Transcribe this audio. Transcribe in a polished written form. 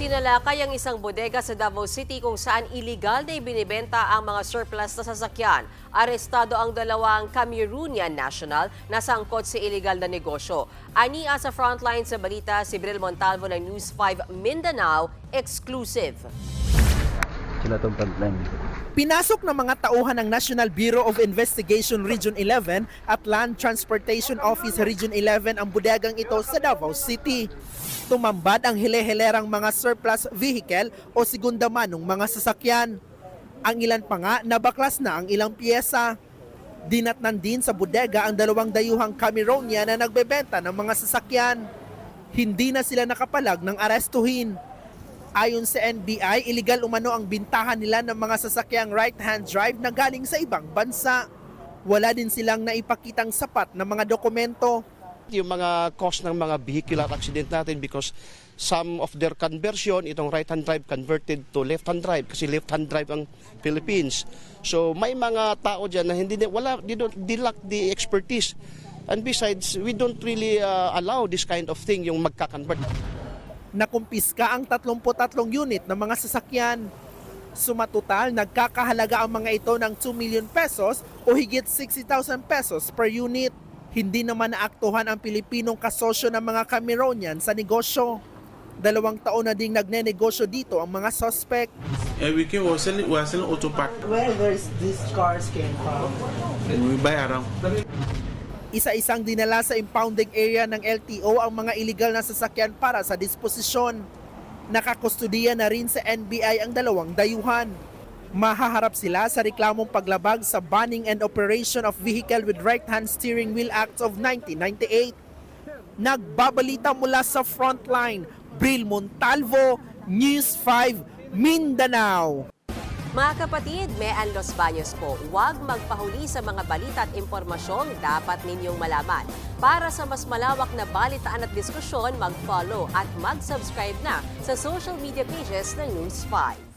Sinalakay ang isang bodega sa Davao City kung saan iligal na ibinibenta ang mga surplus na sasakyan. Arestado ang dalawang Cameroonian national na sangkot sa iligal na negosyo. Ania sa frontline sa balita, si Bril Montalvo ng News 5 Mindanao, exclusive. Sila itong frontline. Pinasok ng mga tauhan ng National Bureau of Investigation Region 11 at Land Transportation Office Region 11 ang bodegang ito sa Davao City. Tumambad ang hile-hilerang mga surplus vehicle o segunda manong mga sasakyan. Ang ilan pa nga nabaklas na ang ilang piyesa. Dinatnan din sa bodega ang dalawang dayuhang Cameroonian na nagbebenta ng mga sasakyan. Hindi na sila nakapalag ng arestuhin. Ayon sa NBI, iligal umano ang bintahan nila ng mga sasakyang right-hand drive na galing sa ibang bansa. Wala din silang naipakitang sapat na mga dokumento. Yung mga cause ng mga vehicular accident natin because some of their conversion, itong right-hand drive converted to left-hand drive kasi left-hand drive ang Philippines. So may mga tao dyan na they lack the expertise. And besides, we don't really allow this kind of thing, yung magka-convert. Nakumpiska ang 33 unit ng mga sasakyan. Sumatotal, nagkakahalaga ang mga ito ng 2 million pesos o higit 60,000 pesos per unit. Hindi naman naaktuhan ang Pilipinong kasosyo ng mga Cameroonian sa negosyo. 2 taon na ding nagnenegosyo dito ang mga suspect. We are selling auto part. Where these cars came from? And we buy around. Isa-isang dinala sa impounding area ng LTO ang mga iligal na sasakyan para sa disposisyon. Nakakustudiya na rin sa NBI ang dalawang dayuhan. Mahaharap sila sa reklamong paglabag sa Banning and Operation of Vehicle with Right-Hand Steering Wheel Act of 1998. Nagbabalita mula sa frontline, Bril Montalvo, News 5, Mindanao. Mga kapatid, Mean Los Baños po, huwag magpahuli sa mga balita at impormasyong dapat ninyong malaman. Para sa mas malawak na balitaan at diskusyon, mag-follow at mag-subscribe na sa social media pages ng News 5.